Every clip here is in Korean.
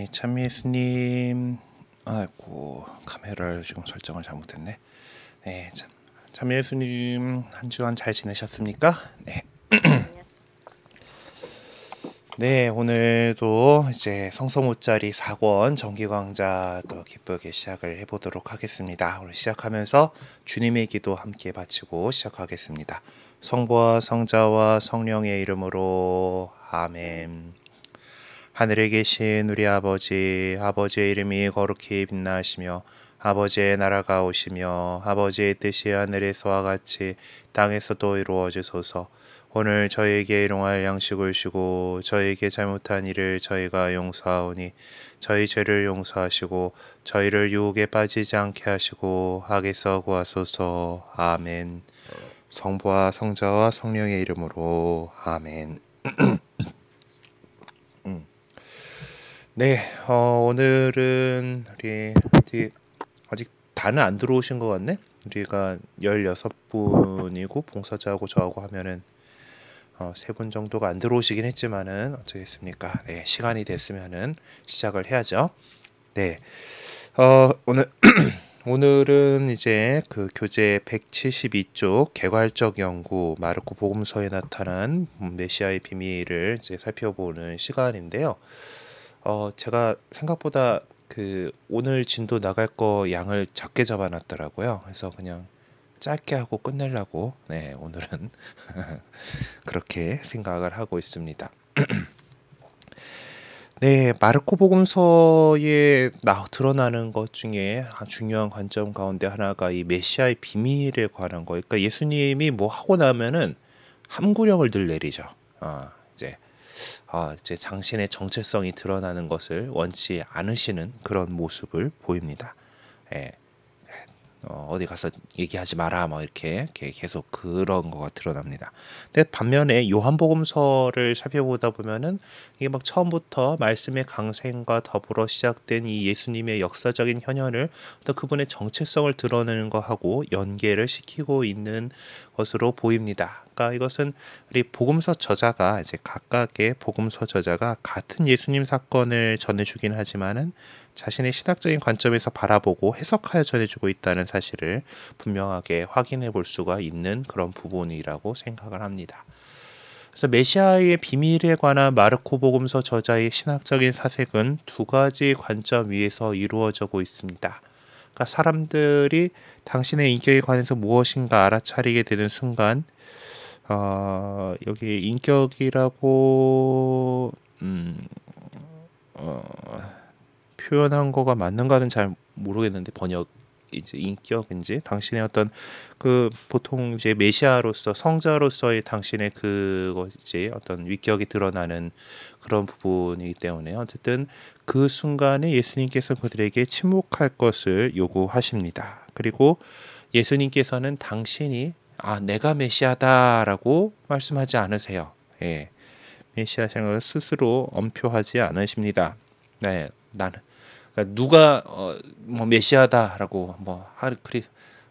네, 참예수님. 아이고, 카메라를 지금 설정을 잘못했네. 네, 참예수님 한 주간 잘 지내셨습니까? 네. 네, 오늘도 이제 성서모짜리 4권 정기강좌 또 기쁘게 시작을 해보도록 하겠습니다. 오늘 시작하면서 주님의 기도 함께 바치고 시작하겠습니다. 성부와 성자와 성령의 이름으로 아멘. 하늘에 계신 우리 아버지의 이름이 거룩히 빛나시며 아버지의 나라가 오시며 아버지의 뜻이 하늘에서와 같이 땅에서도 이루어지소서. 오늘 저희에게 일용할 양식을 주시고 저희에게 잘못한 일을 저희가 용서하오니 저희 죄를 용서하시고 저희를 유혹에 빠지지 않게 하시고 악에서 구하소서. 아멘. 성부와 성자와 성령의 이름으로 아멘. 네, 오늘은 우리 아직 다는 안 들어오신 것 같네. 우리가 16분이고 봉사자하고 저하고 하면은 3분 정도가 안 들어오시긴 했지만은 어쩌겠습니까? 네, 시간이 됐으면은 시작을 해야죠. 네, 오늘은 이제 그 교재 172쪽 개괄적 연구 마르코 복음서에 나타난 메시아의 비밀을 이제 살펴보는 시간인데요. 제가 생각보다 그 오늘 진도 나갈 거 양을 작게 잡아놨더라고요. 그래서 그냥 짧게 하고 끝내려고 네, 오늘은 그렇게 생각을 하고 있습니다. 네, 마르코 복음서에 드러나는 것 중에 중요한 관점 가운데 하나가 이 메시아의 비밀에 관한 거. 그러니까 예수님이 뭐 하고 나면은 함구령을 늘 내리죠. 이제 당신의 정체성이 드러나는 것을 원치 않으시는 그런 모습을 보입니다. 예. 어디 가서 얘기하지 마라 뭐 이렇게 계속 그런 거가 드러납니다. 근데 반면에 요한복음서를 살펴보다 보면은 이게 막 처음부터 말씀의 강생과 더불어 시작된 이 예수님의 역사적인 현현을 또 그분의 정체성을 드러내는 것하고 연계를 시키고 있는 것으로 보입니다. 그러니까 이것은 우리 복음서 저자가 이제 각각의 복음서 저자가 같은 예수님 사건을 전해주긴 하지만은 자신의 신학적인 관점에서 바라보고 해석하여 전해주고 있다는 사실을 분명하게 확인해 볼 수가 있는 그런 부분이라고 생각을 합니다. 그래서 메시아의 비밀에 관한 마르코 복음서 저자의 신학적인 사색은 두 가지 관점 위에서 이루어지고 있습니다. 그러니까 사람들이 당신의 인격에 관해서 무엇인가 알아차리게 되는 순간 여기 인격이라고 표현한 거가 맞는가는 잘 모르겠는데 번역인지 인격인지 당신의 어떤 그 보통 이제 메시아로서 성자로서의 당신의 그것이 어떤 위격이 드러나는 그런 부분이기 때문에 어쨌든 그 순간에 예수님께서 그들에게 침묵할 것을 요구하십니다. 그리고 예수님께서는 당신이 내가 메시아다라고 말씀하지 않으세요. 예. 메시아 생각을 스스로 엄표하지 않으십니다. 네, 나는 그러니까 누가 뭐 메시아다라고 뭐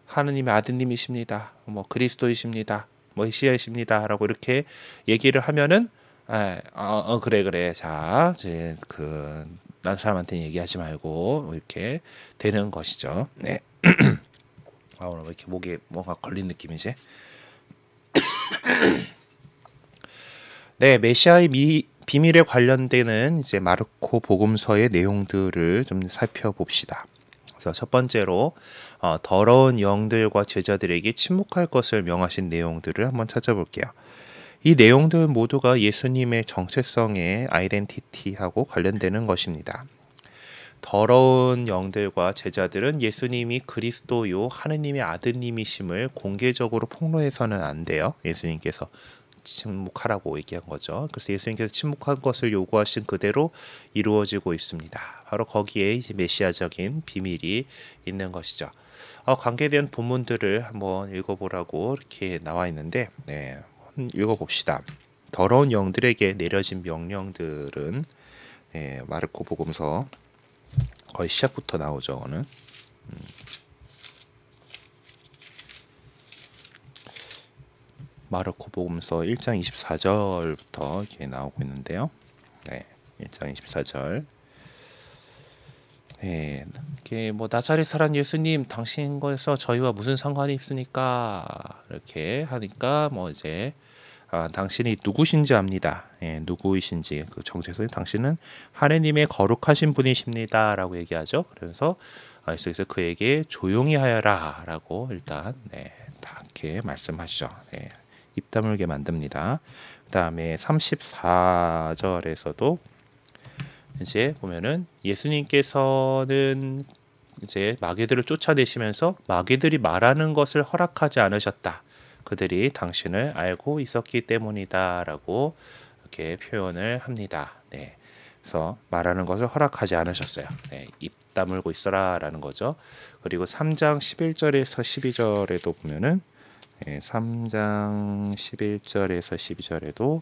하느님의 아드님이십니다. 뭐 그리스도이십니다. 뭐 메시아이십니다라고 이렇게 얘기를 하면은 그래 자 이제 난 사람한테 얘기하지 말고 이렇게 되는 것이죠. 네. 오늘 왜 이렇게 목에 뭔가 걸린 느낌이지? 네, 메시아의 비밀에 관련되는 이제 마르코 복음서의 내용들을 좀 살펴봅시다. 그래서 첫 번째로 더러운 영들과 제자들에게 침묵할 것을 명하신 내용들을 한번 찾아볼게요. 이 내용들 모두가 예수님의 정체성의 아이덴티티하고 관련되는 것입니다. 더러운 영들과 제자들은 예수님이 그리스도요 하느님의 아드님이심을 공개적으로 폭로해서는 안 돼요. 예수님께서 침묵하라고 얘기한 거죠. 그래서 예수님께서 침묵한 것을 요구하신 그대로 이루어지고 있습니다. 바로 거기에 이제 메시아적인 비밀이 있는 것이죠. 관계된 본문들을 한번 읽어보라고 이렇게 나와 있는데, 네, 읽어봅시다. 더러운 영들에게 내려진 명령들은 마르코 복음서 거의 시작부터 나오죠. 오늘. 마르코 복음서 1장 24절부터 이렇게 나오고 있는데요. 네, 1장 24절. 예, 이렇게 뭐 나자렛 예수님 당신 거에서 저희와 무슨 상관이 있습니까? 이렇게 하니까 뭐 이제 당신이 누구신지 압니다. 예, 누구이신지 그 정체성이 당신은 하느님의 거룩하신 분이십니다라고 얘기하죠. 그래서 예수께서 그에게 조용히 하여라라고 일단 다 이렇게 말씀하시죠. 입 다물게 만듭니다. 그다음에 34절에서도 이제 보면은 예수님께서는 이제 마귀들을 쫓아내시면서 마귀들이 말하는 것을 허락하지 않으셨다. 그들이 당신을 알고 있었기 때문이다라고 이렇게 표현을 합니다. 그래서 말하는 것을 허락하지 않으셨어요. 입 다물고 있어라라는 거죠. 그리고 3장 11절에서 12절에도 보면은 3장 11절에서 12절에도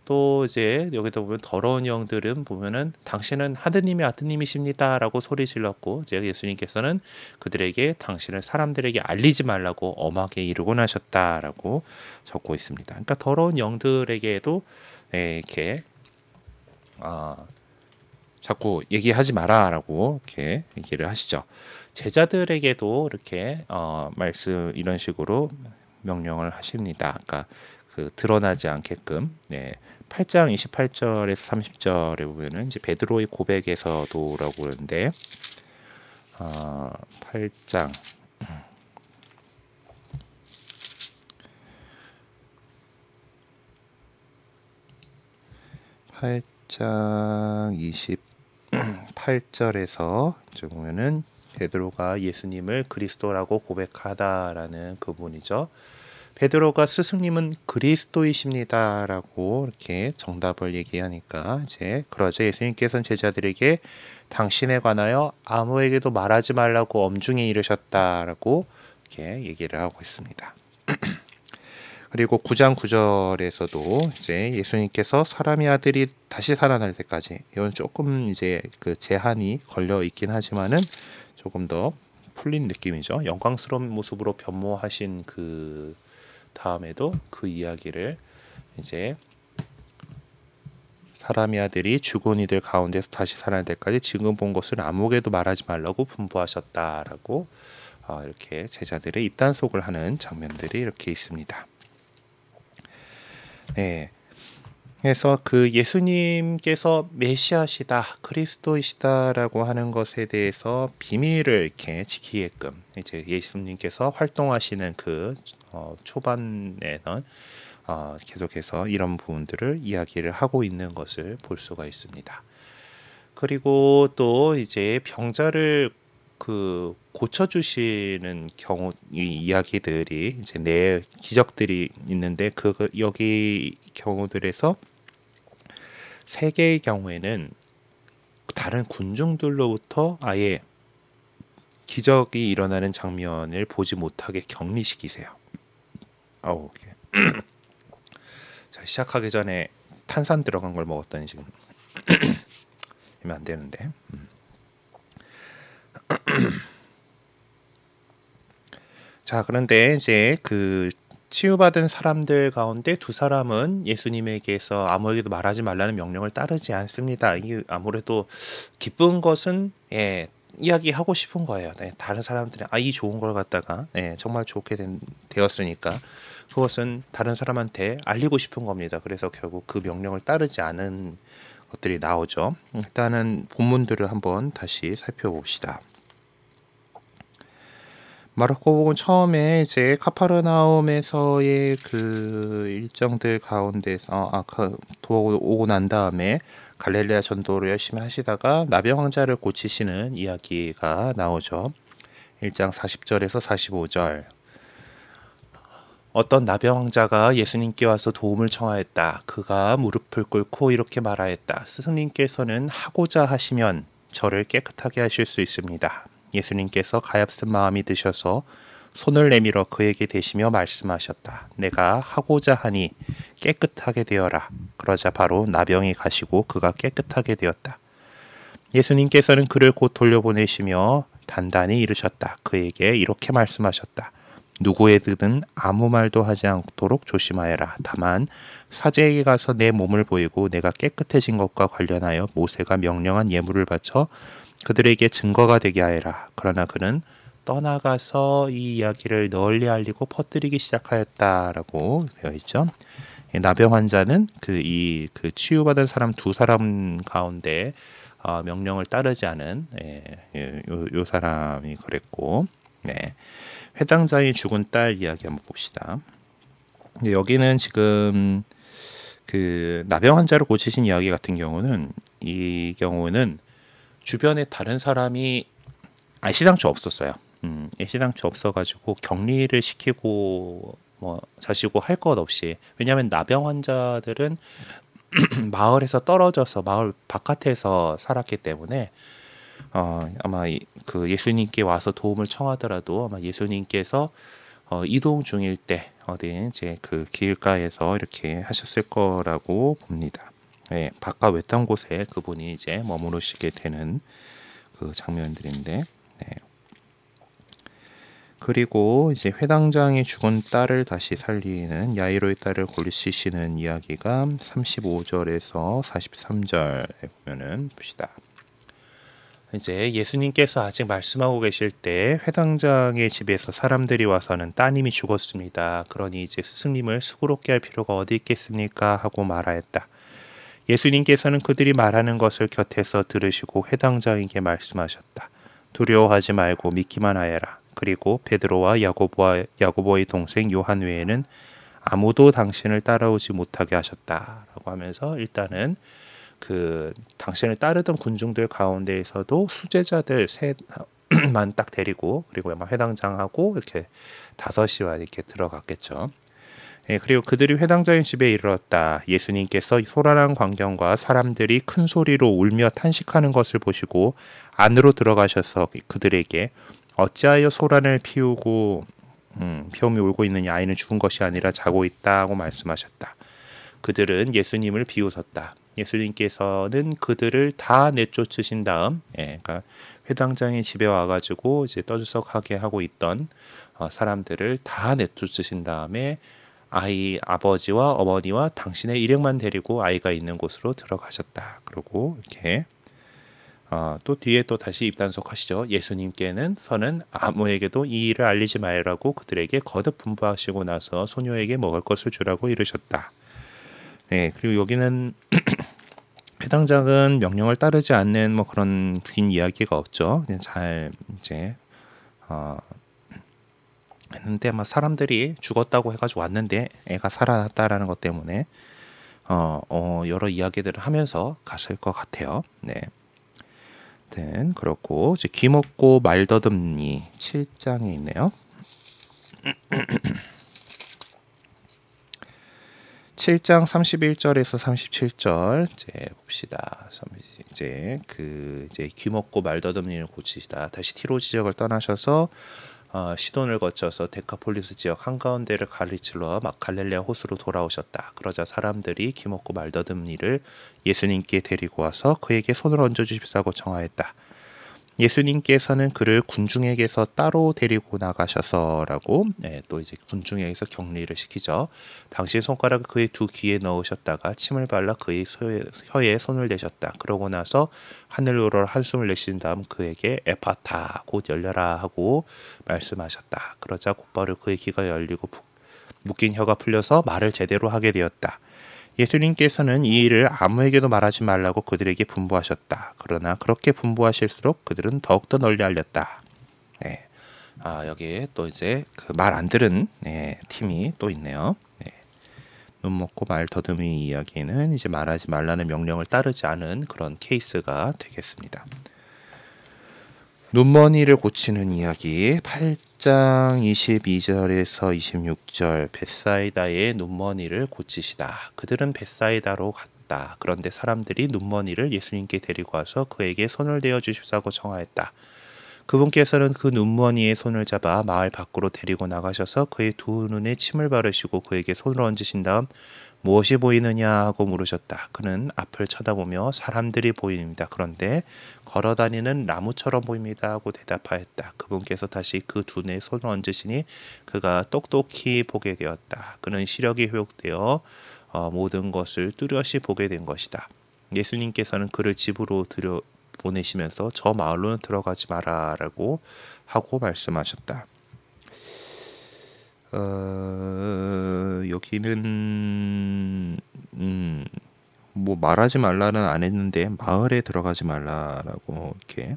또 이제 여기도 보면 더러운 영들은 보면은 당신은 하느님의 아드님이십니다라고 소리 질렀고 이제 예수님께서는 그들에게 당신을 사람들에게 알리지 말라고 엄하게 이르곤 하셨다라고 적고 있습니다. 그러니까 더러운 영들에게도 이렇게 자꾸 얘기하지 마라라고 이렇게 얘기를 하시죠. 제자들에게도 이렇게 말씀 이런 식으로 명령을 하십니다. 그러니까 그 드러나지 않게끔 8장 28절에서 30절에 보면은 이제 베드로의 고백에서도라고 그러는데 8장 28절에서 보면은 베드로가 예수님을 그리스도라고 고백하다라는 그 부분이죠. 베드로가 스승님은 그리스도이십니다라고 이렇게 정답을 얘기하니까 이제 그러자 예수님께서는 제자들에게 당신에 관하여 아무에게도 말하지 말라고 엄중히 이르셨다라고 이렇게 얘기를 하고 있습니다. 그리고 9장 9절에서도 이제 예수님께서 사람의 아들이 다시 살아날 때까지 이건 조금 이제 그 제한이 걸려 있긴 하지만은 조금 더 풀린 느낌이죠. 영광스러운 모습으로 변모하신 그 다음에도 그 이야기를 이제 사람의 아들이 죽은 이들 가운데서 다시 살아날 때까지 지금 본 것을 아무에게도 말하지 말라고 분부하셨다라고 이렇게 제자들의 입단속을 하는 장면들이 이렇게 있습니다. 그래서 그 예수님께서 메시아시다, 그리스도이시다라고 하는 것에 대해서 비밀을 이렇게 지키게끔 이제 예수님께서 활동하시는 그 초반에는 계속해서 이런 부분들을 이야기를 하고 있는 것을 볼 수가 있습니다. 그리고 또 이제 병자를 그 고쳐주시는 경우 이야기들이 이제 내 기적들이 있는데 그 여기 경우들에서 세 개의 경우에는 다른 군중들로부터 아예 기적이 일어나는 장면을 보지 못하게 격리시키세요. 자, 시작하기 전에 탄산 들어간 걸 먹었더니 지금 이러면 안 되는데. 자, 그런데 이제 그 치유받은 사람들 가운데 두 사람은 예수님에게서 아무에게도 말하지 말라는 명령을 따르지 않습니다. 이게 아무래도 기쁜 것은 이야기하고 싶은 거예요. 다른 사람들이 이 좋은 걸 갖다가 정말 좋게 되었으니까 그것은 다른 사람한테 알리고 싶은 겁니다. 그래서 결국 그 명령을 따르지 않은 것들이 나오죠. 일단은 본문들을 한번 다시 살펴봅시다. 마르코복음 처음에 이제 카파르나움에서의 그 일정들 가운데서 오고 난 다음에 갈릴레아 전도를 열심히 하시다가 나병 환자를 고치시는 이야기가 나오죠. 1장 40절에서 45절. 어떤 나병 환자가 예수님께 와서 도움을 청하였다. 그가 무릎을 꿇고 이렇게 말하였다. 스승님께서는 하고자 하시면 저를 깨끗하게 하실 수 있습니다. 예수님께서 가엾은 마음이 드셔서 손을 내밀어 그에게 대시며 말씀하셨다. 내가 하고자 하니 깨끗하게 되어라. 그러자 바로 나병이 가시고 그가 깨끗하게 되었다. 예수님께서는 그를 곧 돌려보내시며 단단히 이르셨다. 그에게 이렇게 말씀하셨다. 누구에게든 아무 말도 하지 않도록 조심하여라. 다만 사제에게 가서 내 몸을 보이고 내가 깨끗해진 것과 관련하여 모세가 명령한 예물을 바쳐 그들에게 증거가 되게 하여라. 그러나 그는 떠나가서 이 이야기를 널리 알리고 퍼뜨리기 시작하였다라고 되어 있죠. 나병 환자는 그 치유받은 사람 두 사람 가운데 명령을 따르지 않은 요 사람이 그랬고, 네. 회당장이 죽은 딸 이야기 한번 봅시다. 여기는 지금 그 나병 환자를 고치신 이야기 같은 경우는 이 경우는 주변에 다른 사람이 시당초 없었어요. 시당초 없어가지고 격리를 시키고 뭐 자시고 할 것 없이, 왜냐하면 나병 환자들은 마을에서 떨어져서 마을 바깥에서 살았기 때문에 아마 그 예수님께 와서 도움을 청하더라도 아마 예수님께서 이동 중일 때 어디 이제 그 길가에서 이렇게 하셨을 거라고 봅니다. 예, 바깥 외딴 곳에 그분이 이제 머무르시게 되는 그 장면들인데, 네. 그리고 이제 회당장이 죽은 딸을 다시 살리는 야이로의 딸을 고르시는 이야기가 35절에서 43절에 보면은 봅시다. 이제 예수님께서 아직 말씀하고 계실 때 회당장의 집에서 사람들이 와서는 따님이 죽었습니다. 그러니 이제 스승님을 수고롭게 할 필요가 어디 있겠습니까? 하고 말하였다. 예수님께서는 그들이 말하는 것을 곁에서 들으시고 회당장에게 말씀하셨다. 두려워하지 말고 믿기만 하여라. 그리고 베드로와 야고보의 동생 요한 외에는 아무도 당신을 따라오지 못하게 하셨다라고 하면서, 일단은 그 당신을 따르던 군중들 가운데에서도 수제자들 셋만 딱 데리고, 그리고 아마 회당장하고 이렇게 다섯이와 이렇게 들어갔겠죠. 예, 그리고 그들이 회당장의 집에 이르렀다. 예수님께서 소란한 광경과 사람들이 큰 소리로 울며 탄식하는 것을 보시고 안으로 들어가셔서 그들에게 어찌하여 소란을 피우며 울고 있느냐. 아이는 죽은 것이 아니라 자고 있다고 말씀하셨다. 그들은 예수님을 비웃었다. 예수님께서는 그들을 다 내쫓으신 다음, 그러니까 회당장의 집에 와가지고 이제 떠들썩하게 하고 있던 사람들을 다 내쫓으신 다음에 아버지와 어머니와 당신의 일행만 데리고 아이가 있는 곳으로 들어가셨다. 그리고 이렇게 또 뒤에 또 다시 입단속하시죠. 예수님께는 서는 아무에게도 이 일을 알리지 말라고 그들에게 거듭 분부하시고 나서 소녀에게 먹을 것을 주라고 이르셨다. 네, 그리고 여기는 회당장은 명령을 따르지 않는 뭐 그런 긴 이야기가 없죠. 그냥 잘 이제 했는데 아마 사람들이 죽었다고 해가지고 왔는데 애가 살아났다라는 것 때문에 여러 이야기들을 하면서 갔을 것 같아요. 네. 그렇고 이제 귀먹고 말더듬니 7장에 있네요. 7장 31절에서 37절 이제 봅시다. 이제 귀먹고 말더듬니를 고치시다. 다시 티로 지역을 떠나셔서 시돈을 거쳐서 데카폴리스 지역 한가운데를 갈리칠러 막 갈릴레아 호수로 돌아오셨다. 그러자 사람들이 귀먹고 말더듬니를 예수님께 데리고 와서 그에게 손을 얹어 주십사고 청하였다. 예수님께서는 그를 군중에게서 따로 데리고 나가셔서라고 또 이제 군중에게서 격리를 시키죠. 당신 손가락을 그의 두 귀에 넣으셨다가 침을 발라 그의 혀에 손을 대셨다. 그러고 나서 하늘으로 한숨을 내신 다음 그에게 에파타 곧 열려라 하고 말씀하셨다. 그러자 곧바로 그의 귀가 열리고 묶인 혀가 풀려서 말을 제대로 하게 되었다. 예수님께서는 이 일을 아무에게도 말하지 말라고 그들에게 분부하셨다. 그러나 그렇게 분부하실수록 그들은 더욱더 널리 알렸다. 네. 여기에 또 이제 그 말 안 들은 팀이 또 있네요. 네. 눈 먹고 말 더듬이 이야기는 이제 말하지 말라는 명령을 따르지 않은 그런 케이스가 되겠습니다. 눈머니를 고치는 이야기 8장 22절에서 26절 벳사이다의 눈머니를 고치시다. 그들은 벳사이다로 갔다. 그런데 사람들이 눈머니를 예수님께 데리고 와서 그에게 손을 대어 주십사고 청하였다. 그분께서는 그 눈머니에 손을 잡아 마을 밖으로 데리고 나가셔서 그의 두 눈에 침을 바르시고 그에게 손을 얹으신 다음 무엇이 보이느냐 하고 물으셨다. 그는 앞을 쳐다보며 사람들이 보입니다. 그런데 걸어다니는 나무처럼 보입니다 하고 대답하였다. 그분께서 다시 그 두 눈에 손을 얹으시니 그가 똑똑히 보게 되었다. 그는 시력이 회복되어 모든 것을 뚜렷이 보게 된 것이다. 예수님께서는 그를 집으로 보내시면서 저 마을로는 들어가지 마라라고 하고 말씀하셨다. 여기는 뭐 말하지 말라는 안 했는데 마을에 들어가지 말라라고 이렇게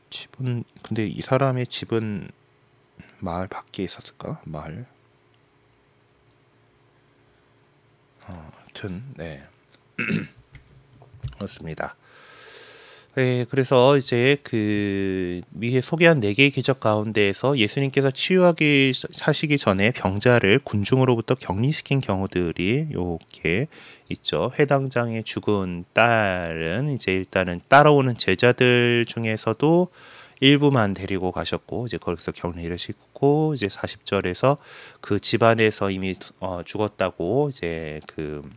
집은 근데 이 사람의 집은 마을 밖에 있었을까? 마을. 아무튼 네. 그렇습니다. 네, 그래서 이제 그 위에 소개한 네 개의 기적 가운데에서 예수님께서 치유하기 하시기 전에 병자를 군중으로부터 격리시킨 경우들이 이렇게 있죠. 회당장의 죽은 딸은 이제 일단은 따라오는 제자들 중에서도 일부만 데리고 가셨고 이제 거기서 격리를 시키고 이제 40절에서 그 집안에서 이미 죽었다고 이제 그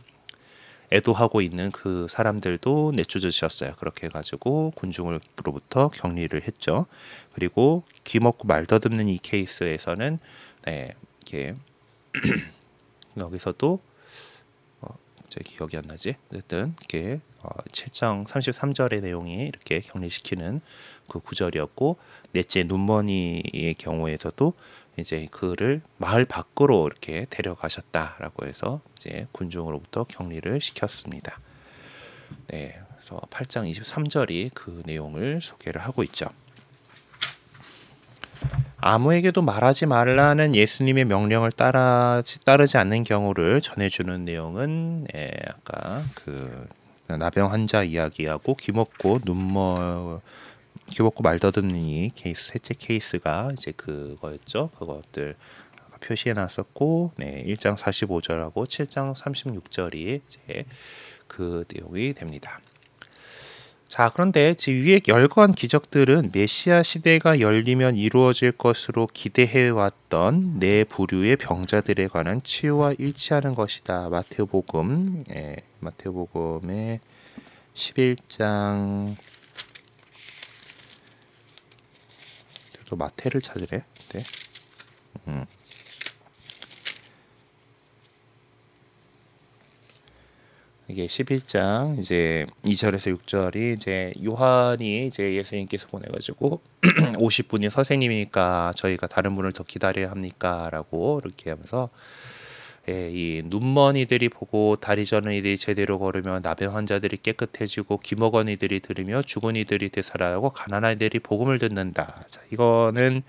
애도하고 있는 그 사람들도 내쫓으셨어요. 그렇게 해가지고 군중으로부터 격리를 했죠. 그리고 귀 먹고 말 더듬는 이 케이스에서는 네, 이게 여기서도 제 기억이 안 나지. 어쨌든 이게 7장 33절의 내용이 이렇게 격리시키는 그 구절이었고 넷째 눈머니의 경우에서도 이제 그를 마을 밖으로 이렇게 데려가셨다라고 해서 이제 군중으로부터 격리를 시켰습니다. 네, 그래서 8장 23절이 그 내용을 소개를 하고 있죠. 아무에게도 말하지 말라는 예수님의 명령을 따르지 않는 경우를 전해주는 내용은 아까 그 나병 환자 이야기하고 귀 먹고 말 더듬는 이 케이스 셋째 케이스가 이제 그거였죠. 그것들 표시해놨었고, 네, 1장 45절하고 7장 36절이 이제 그 내용이 됩니다. 자, 그런데 위에 열거한 기적들은 메시아 시대가 열리면 이루어질 것으로 기대해왔던 네 부류의 병자들에 관한 치유와 일치하는 것이다. 마태복음의 11장 또 마태를 찾으래. 네. 이게 11장 이제 2절에서 6절이 이제 요한이 이제 예수님께서 보내가지고 50분이 선생님이니까 저희가 다른 분을 더 기다려야 합니까라고 이렇게 하면서 이 눈먼이들이 보고 다리 저는 이들이 제대로 걸으며 나병 환자들이 깨끗해지고 귀 먹은 이들이 들으며 죽은 이들이 되살아나고 가난한 이들이 복음을 듣는다. 자, 이거는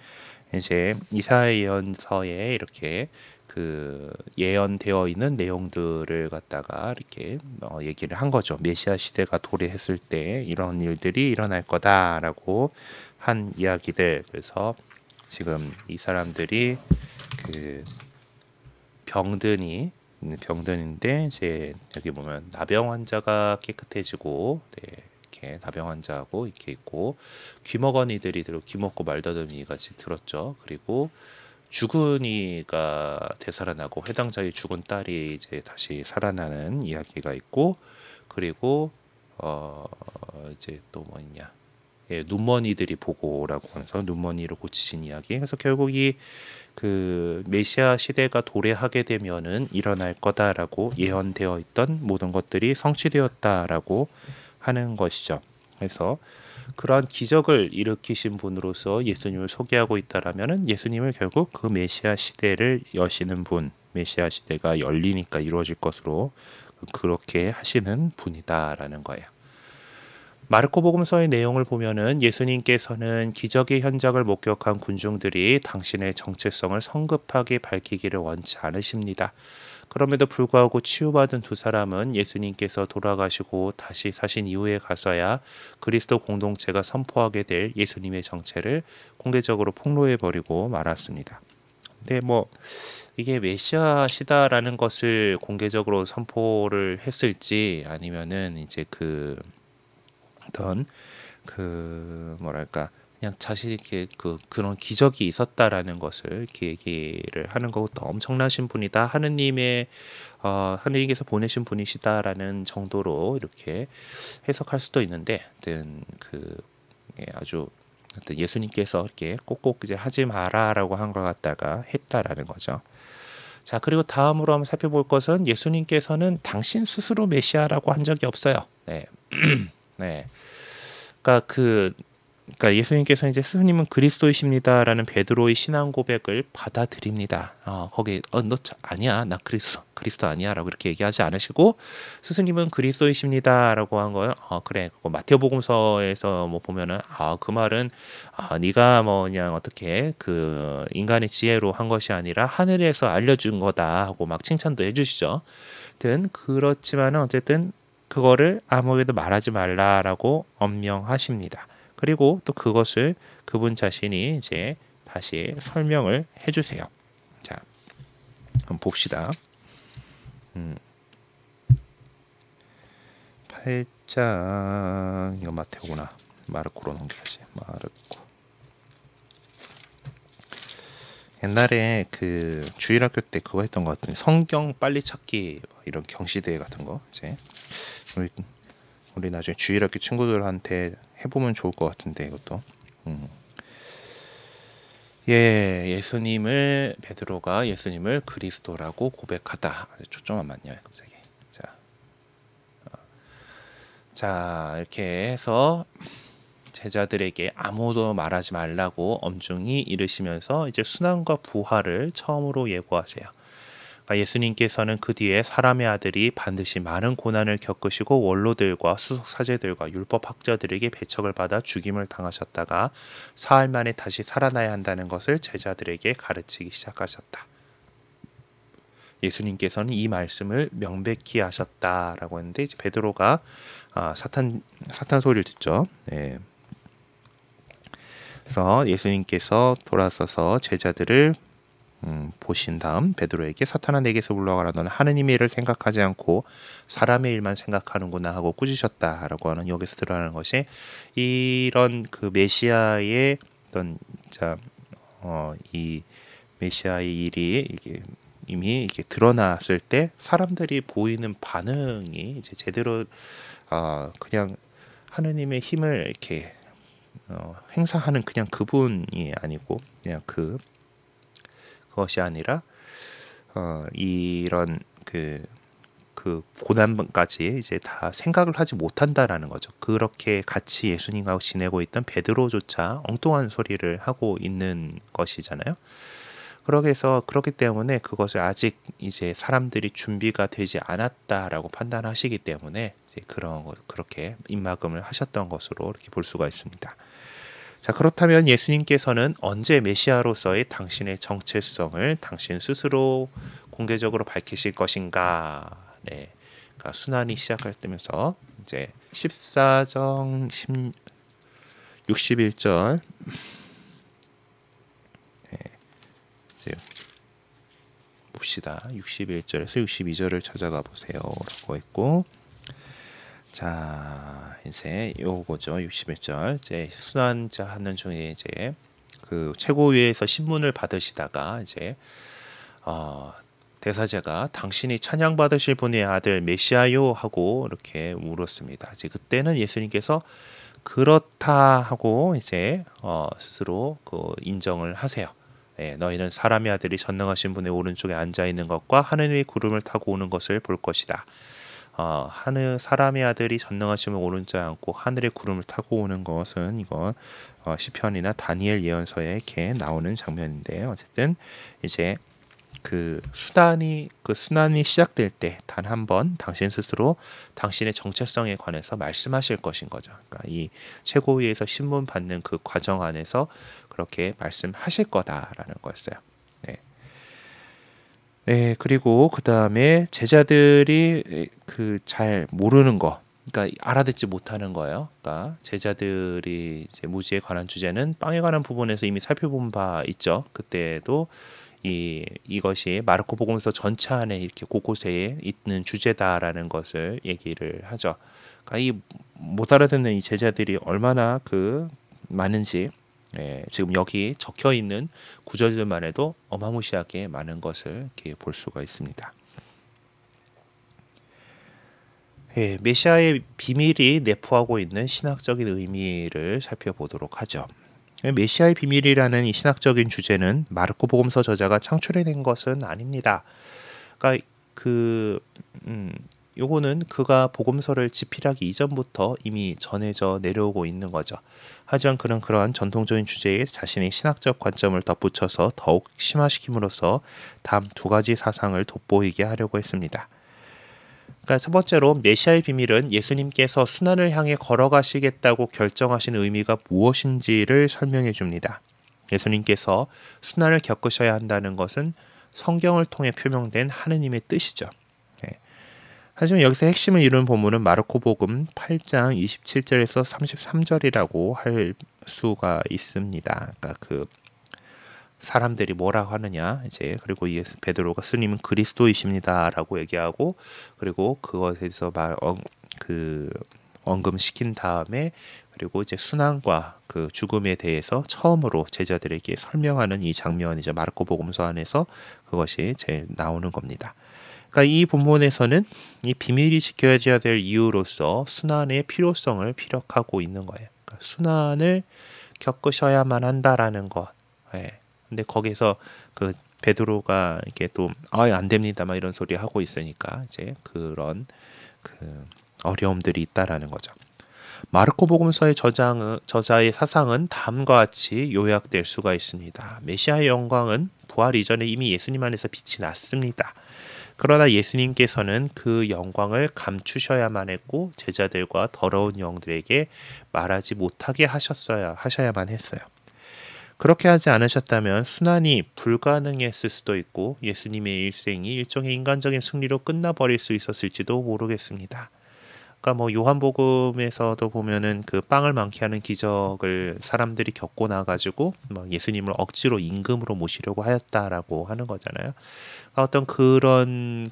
이제 이사야 예언서에 이렇게 그 예언되어 있는 내용들을 갖다가 이렇게 얘기를 한 거죠. 메시아 시대가 도래했을 때 이런 일들이 일어날 거다라고 한 이야기들. 그래서 지금 이 사람들이 그 병든인데 이제 여기 보면 나병 환자가 깨끗해지고 이렇게 나병 환자하고 이렇게 있고 귀 먹은 이들이 귀 먹고 말 더듬이 같이 들었죠. 그리고 죽은 이가 되살아나고 회당자의 죽은 딸이 이제 다시 살아나는 이야기가 있고 그리고 이제 또 뭐 있냐? 눈먼이들이 보고라고 하면서 눈먼이를 고치신 이야기. 그래서 결국 이 그 메시아 시대가 도래하게 되면은 일어날 거다라고 예언되어 있던 모든 것들이 성취되었다라고 하는 것이죠. 그래서 그러한 기적을 일으키신 분으로서 예수님을 소개하고 있다라면은 예수님을 결국 그 메시아 시대를 여시는 분, 메시아 시대가 열리니까 이루어질 것으로 그렇게 하시는 분이다라는 거예요. 마르코 복음서의 내용을 보면은 예수님께서는 기적의 현장을 목격한 군중들이 당신의 정체성을 성급하게 밝히기를 원치 않으십니다. 그럼에도 불구하고 치유받은 두 사람은 예수님께서 돌아가시고 다시 사신 이후에 가서야 그리스도 공동체가 선포하게 될 예수님의 정체를 공개적으로 폭로해버리고 말았습니다. 근데 뭐 이게 메시아시다라는 것을 공개적으로 선포를 했을지 아니면은 이제 어떤 뭐랄까 그냥 자신이 이렇게 그런 기적이 있었다라는 것을 이렇게 얘기를 하는 것도 엄청나신 분이다. 하느님께서 보내신 분이시다라는 정도로 이렇게 해석할 수도 있는데, 하여튼 아주 예수님께서 이렇게 꼭꼭 이제 하지 마라라고 한 것 같다가 했다라는 거죠. 자, 그리고 다음으로 한번 살펴볼 것은 예수님께서는 당신 스스로 메시아라고 한 적이 없어요. 네. 네. 그러니까 그러니까 예수님께서 이제 스승님은 그리스도이십니다라는 베드로의 신앙 고백을 받아들입니다. 거기 너 아니야, 나 그리스도 아니야라고 이렇게 얘기하지 않으시고 스승님은 그리스도이십니다라고 한 거예요. 그래. 그거 마태복음서에서 뭐 보면은 그 말은 네가 뭐 그냥 어떻게 그 인간의 지혜로 한 것이 아니라 하늘에서 알려준 거다 하고 막 칭찬도 해주시죠. 든 그렇지만은 어쨌든 그거를 아무에게도 말하지 말라라고 엄명하십니다. 그리고 또 그것을 그분 자신이 이제 다시 설명을 해주세요. 자, 한번 봅시다. 8장 이거 마태오구나. 마르코로 넘겨야지. 마르코. 옛날에 그 주일학교 때 그거 했던 것 같은데 성경 빨리 찾기 이런 경시대회 같은 거 이제 우리 나중에 주일학교 친구들한테 해보면 좋을 것 같은데 이것도. 베드로가 예수님을 그리스도라고 고백하다. 초점 안 맞냐 갑자기. 자 이렇게 해서 제자들에게 아무도 말하지 말라고 엄중히 이르시면서 이제 순환과 부활을 처음으로 예고하세요. 그러니까 예수님께서는 그 뒤에 사람의 아들이 반드시 많은 고난을 겪으시고 원로들과 수석사제들과 율법학자들에게 배척을 받아 죽임을 당하셨다가 사흘 만에 다시 살아나야 한다는 것을 제자들에게 가르치기 시작하셨다. 예수님께서는 이 말씀을 명백히 하셨다라고 했는데 이제 베드로가 사탄 소리를 듣죠. 네. 그래서 예수님께서 돌아서서 제자들을 보신 다음 베드로에게 사탄아 내게서 물러가라 너는 하느님의 일을 생각하지 않고 사람의 일만 생각하는구나 하고 꾸짖으셨다라고 하는 여기서 드러나는 것이 이런 그 메시아의 어떤 이 메시아의 일이 이미 이게 드러났을 때 사람들이 보이는 반응이 이제 제대로 그냥 하느님의 힘을 이렇게 행사하는 그냥 그분이 아니고 그냥 그것이 아니라 이런 그 고난까지 이제 다 생각을 하지 못한다라는 거죠. 그렇게 같이 예수님과 지내고 있던 베드로조차 엉뚱한 소리를 하고 있는 것이잖아요. 그렇기 때문에 그것을 아직 이제 사람들이 준비가 되지 않았다라고 판단하시기 때문에 이제 그렇게 입막음을 하셨던 것으로 이렇게 볼 수가 있습니다. 자, 그렇다면 예수님께서는 언제 메시아로서의 당신의 정체성을 당신 스스로 공개적으로 밝히실 것인가? 네, 그러니까 순환이 시작되면서 이제 14장 61절 봅시다. 61절에서 62절을 찾아가 보세요. 라고 했고, 자, 이제 요거죠. 61절. 이제 순환자 하는 중에 이제 그 최고위에서 신문을 받으시다가 이제 대사제가 당신이 찬양 받으실 분의 아들 메시아요 하고 이렇게 물었습니다. 이제 그때는 예수님께서 그렇다 하고 이제 스스로 인정을 하세요. 네, 너희는 사람의 아들이 전능하신 분의 오른쪽에 앉아 있는 것과 하늘의 구름을 타고 오는 것을 볼 것이다. 사람의 아들이 전능하신 분 오른쪽에 앉고 하늘의 구름을 타고 오는 것은 이건 시편이나 다니엘 예언서에 이렇게 나오는 장면인데 어쨌든 이제 그 순환이 시작될 때 단 한 번 당신 스스로 당신의 정체성에 관해서 말씀하실 것인 거죠. 그러니까 이 최고위에서 신문 받는 그 과정 안에서 그렇게 말씀하실 거다라는 거였어요. 네. 네, 그리고 그 다음에 제자들이 잘 모르는 거, 그러니까 알아듣지 못하는 거예요. 그러니까 제자들이 이제 무지에 관한 주제는 빵에 관한 부분에서 이미 살펴본 바 있죠. 그때도 이것이 마르코 복음서 전체 안에 이렇게 곳곳에 있는 주제다라는 것을 얘기를 하죠. 그러니까 이 못 알아듣는 이 제자들이 얼마나 많은지 지금 여기 적혀 있는 구절들만 해도 어마무시하게 많은 것을 이렇게 볼 수가 있습니다. 메시아의 비밀이 내포하고 있는 신학적인 의미를 살펴보도록 하죠. 메시아의 비밀이라는 이 신학적인 주제는 마르코 복음서 저자가 창출해낸 것은 아닙니다. 그러니까 요거는 그가 복음서를 집필하기 이전부터 이미 전해져 내려오고 있는 거죠. 하지만 그는 그러한 전통적인 주제에 자신의 신학적 관점을 덧붙여서 더욱 심화시킴으로써 다음 두 가지 사상을 돋보이게 하려고 했습니다. 그러니까 첫 번째로 메시아의 비밀은 예수님께서 순환을 향해 걸어가시겠다고 결정하신 의미가 무엇인지를 설명해 줍니다. 예수님께서 순환을 겪으셔야 한다는 것은 성경을 통해 표명된 하느님의 뜻이죠. 하지만 여기서 핵심을 이루는 본문은 마르코복음 8장 27절에서 33절이라고 할 수가 있습니다. 그러니까 사람들이 뭐라고 하느냐 이제 그리고 베드로가 스님은 그리스도이십니다라고 얘기하고 그리고 그것에서 언급시킨 다음에 그리고 이제 순환과 그 죽음에 대해서 처음으로 제자들에게 설명하는 이 장면이죠. 마르코복음서 안에서 그것이 제일 나오는 겁니다. 그러니까 이 본문에서는 이 비밀이 지켜져야 될 이유로서 순환의 필요성을 피력하고 있는 거예요. 그러니까 순환을 겪으셔야만 한다라는 것. 근데 거기서 그 베드로가 이렇게 또 안 됩니다 막 이런 소리 하고 있으니까 이제 그런 어려움들이 있다라는 거죠. 마르코복음서의 저자의 사상은 다음과 같이 요약될 수가 있습니다. 메시아의 영광은 부활 이전에 이미 예수님 안에서 빛이 났습니다. 그러나 예수님께서는 그 영광을 감추셔야만 했고 제자들과 더러운 영들에게 말하지 못하게 하셔야만 했어요. 그렇게 하지 않으셨다면 순환이 불가능했을 수도 있고 예수님의 일생이 일종의 인간적인 승리로 끝나버릴 수 있었을지도 모르겠습니다. 그러니까 요한복음에서도 보면은 그 빵을 많게 하는 기적을 사람들이 겪고 나가지고 예수님을 억지로 임금으로 모시려고 하였다라고 하는 거잖아요. 어떤 그런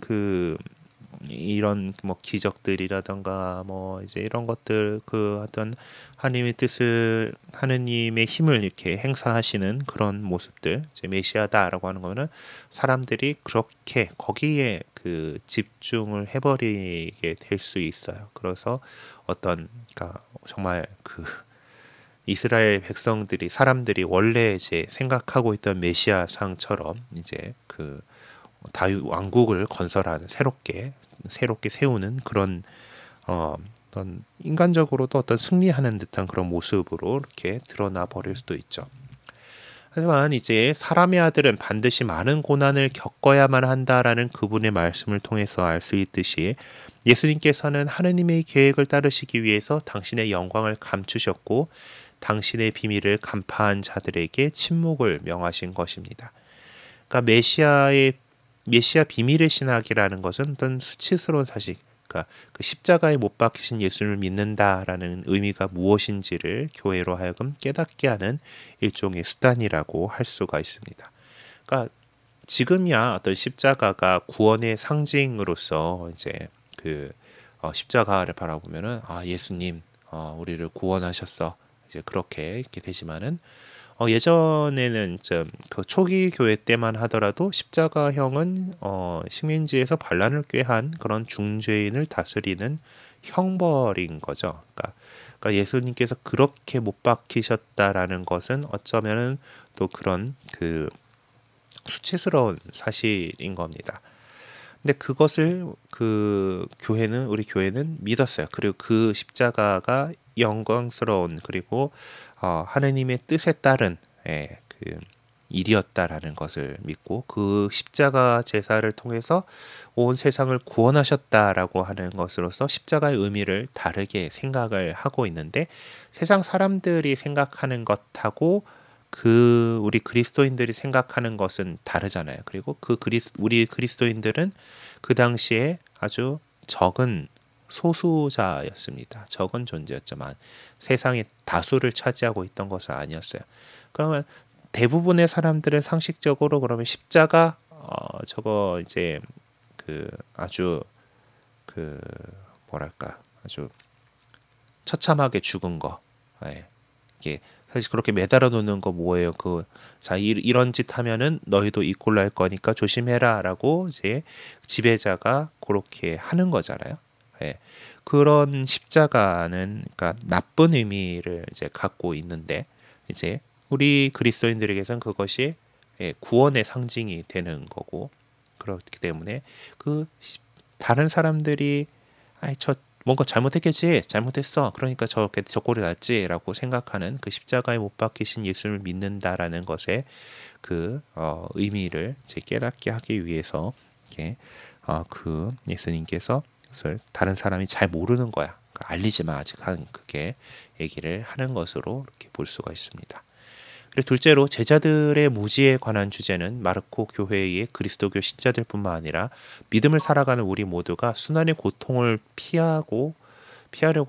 이런 기적들이라던가 이제 이런 것들 어떤 하나님의 뜻을 하느님의 힘을 이렇게 행사하시는 그런 모습들 이제 메시아다라고 하는 거는 사람들이 그렇게 거기에 집중을 해버리게 될 수 있어요. 그래서 그러니까 정말 이스라엘 백성들이 사람들이 원래 이제 생각하고 있던 메시아 상처럼 이제 다윗 왕국을 건설하는 새롭게 세우는 그런 어떤 인간적으로도 어떤 승리하는 듯한 그런 모습으로 이렇게 드러나 버릴 수도 있죠. 하지만 이제 사람의 아들은 반드시 많은 고난을 겪어야만 한다라는 그분의 말씀을 통해서 알 수 있듯이 예수님께서는 하느님의 계획을 따르시기 위해서 당신의 영광을 감추셨고 당신의 비밀을 간파한 자들에게 침묵을 명하신 것입니다. 그러니까 메시아 비밀의 신학이라는 것은 어떤 수치스러운 사실, 그러니까 그 십자가에 못 박히신 예수를 믿는다라는 의미가 무엇인지를 교회로 하여금 깨닫게 하는 일종의 수단이라고 할 수가 있습니다. 그러니까 지금이야 어떤 십자가가 구원의 상징으로서 이제 십자가를 바라보면은 예수님 우리를 구원하셨어 이제 그렇게 이렇게 되지만은 예전에는 그 초기 교회 때만 하더라도 십자가형은 식민지에서 반란을 꾀한 그런 중죄인을 다스리는 형벌인 거죠. 그러니까 예수님께서 그렇게 못 박히셨다라는 것은 어쩌면은 또 그런 수치스러운 사실인 겁니다. 근데 그것을 우리 교회는 믿었어요. 그리고 그 십자가가 영광스러운 그리고 하느님의 뜻에 따른 일이었다라는 것을 믿고 그 십자가 제사를 통해서 온 세상을 구원하셨다라고 하는 것으로서 십자가의 의미를 다르게 생각을 하고 있는데 세상 사람들이 생각하는 것하고 우리 그리스도인들이 생각하는 것은 다르잖아요. 그리고 우리 그리스도인들은 그 당시에 아주 적은 소수자였습니다. 적은 존재였지만 세상의 다수를 차지하고 있던 것은 아니었어요. 그러면 대부분의 사람들은 상식적으로 그러면 십자가 저거 이제 아주 뭐랄까 아주 처참하게 죽은 거 이게 사실 그렇게 매달아 놓는 거 뭐예요? 이런 짓 하면은 너희도 이 꼴로 할 거니까 조심해라라고 이제 지배자가 그렇게 하는 거잖아요. 그런 십자가는 그러니까 나쁜 의미를 이제 갖고 있는데 이제 우리 그리스도인들에게선 그것이 구원의 상징이 되는 거고, 그렇기 때문에 다른 사람들이 저 뭔가 잘못했겠지, 잘못했어, 그러니까 저렇게 저 꼴이 났지라고 생각하는 그 십자가에 못 박히신 예수를 믿는다라는 것의 의미를 깨닫게 하기 위해서 예수님께서 그것을 다른 사람이 잘 모르는 거야, 그러니까 알리지 마 아직 한 그게 얘기를 하는 것으로 이렇게 볼 수가 있습니다. 그리고 둘째로 제자들의 무지에 관한 주제는 마르코 교회의 그리스도교 신자들뿐만 아니라 믿음을 살아가는 우리 모두가 순환의 고통을 피하려고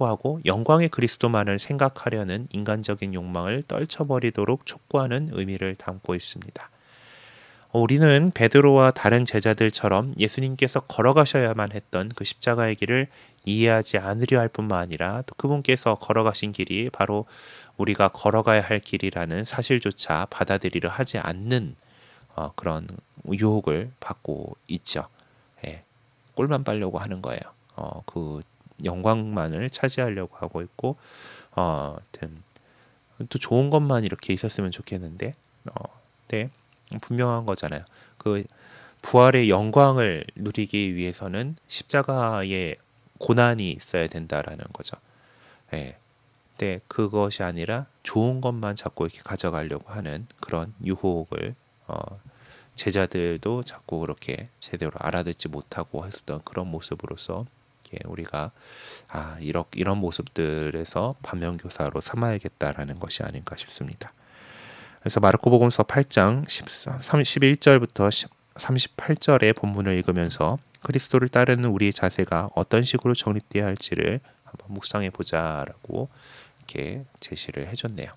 하고 영광의 그리스도만을 생각하려는 인간적인 욕망을 떨쳐버리도록 촉구하는 의미를 담고 있습니다. 우리는 베드로와 다른 제자들처럼 예수님께서 걸어가셔야만 했던 그 십자가의 길을 이해하지 않으려 할 뿐만 아니라 또 그분께서 걸어가신 길이 바로 우리가 걸어가야 할 길이라는 사실조차 받아들이려 하지 않는 그런 유혹을 받고 있죠. 꼴만 빨려고 하는 거예요. 그 영광만을 차지하려고 하고 있고, 또 좋은 것만 이렇게 있었으면 좋겠는데, 네, 분명한 거잖아요. 그 부활의 영광을 누리기 위해서는 십자가의 고난이 있어야 된다라는 거죠. 근데 그것이 아니라 좋은 것만 자꾸 이렇게 가져가려고 하는 그런 유혹을 제자들도 자꾸 그렇게 제대로 알아듣지 못하고 했었던 그런 모습으로서 우리가 이런 모습들에서 반면교사로 삼아야겠다라는 것이 아닌가 싶습니다. 그래서 마르코복음서 8장 11절부터 38절의 본문을 읽으면서 그리스도를 따르는 우리의 자세가 어떤 식으로 정립되어야 할지를 한번 묵상해 보자라고 이렇게 제시를 해줬네요.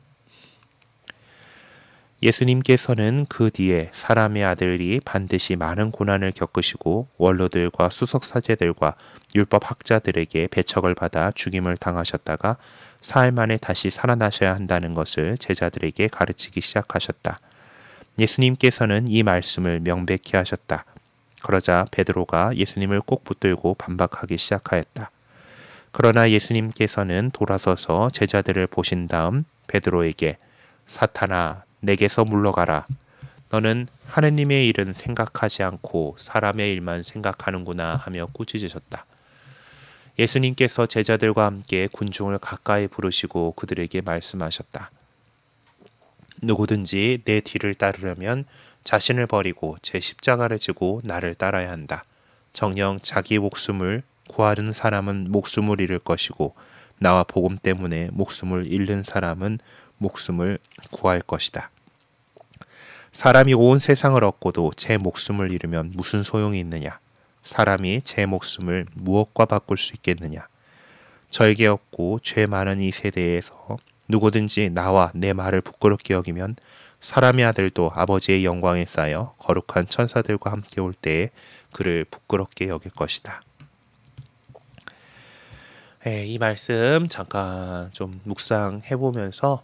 예수님께서는 그 뒤에 사람의 아들이 반드시 많은 고난을 겪으시고 원로들과 수석사제들과 율법학자들에게 배척을 받아 죽임을 당하셨다가 사흘 만에 다시 살아나셔야 한다는 것을 제자들에게 가르치기 시작하셨다. 예수님께서는 이 말씀을 명백히 하셨다. 그러자 베드로가 예수님을 꼭 붙들고 반박하기 시작하였다. 그러나 예수님께서는 돌아서서 제자들을 보신 다음 베드로에게 사탄아, 내게서 물러가라. 너는 하느님의 일은 생각하지 않고 사람의 일만 생각하는구나 하며 꾸짖으셨다. 예수님께서 제자들과 함께 군중을 가까이 부르시고 그들에게 말씀하셨다. 누구든지 내 뒤를 따르려면 자신을 버리고 제 십자가를 지고 나를 따라야 한다. 정녕 자기 목숨을 구하는 사람은 목숨을 잃을 것이고 나와 복음 때문에 목숨을 잃는 사람은 목숨을 구할 것이다. 사람이 온 세상을 얻고도 제 목숨을 잃으면 무슨 소용이 있느냐? 사람이 제 목숨을 무엇과 바꿀 수 있겠느냐? 절개 없고 죄 많은 이 세대에서 누구든지 나와 내 말을 부끄럽게 여기면 사람의 아들도 아버지의 영광에 쌓여 거룩한 천사들과 함께 올 때에 그를 부끄럽게 여길 것이다. 이 말씀 잠깐 좀 묵상해 보면서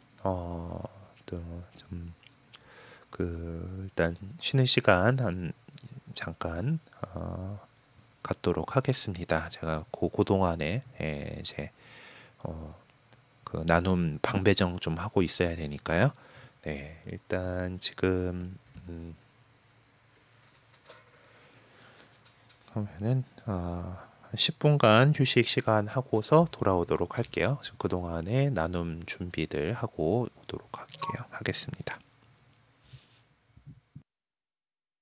일단 쉬는 시간 잠깐 갖도록 하겠습니다. 제가 그동안에 이제 나눔 방배정 좀 하고 있어야 되니까요. 네, 일단 지금 그러면은 10분간 휴식 시간 하고서 돌아오도록 할게요. 그동안에 나눔 준비들 하고 오도록 하겠습니다.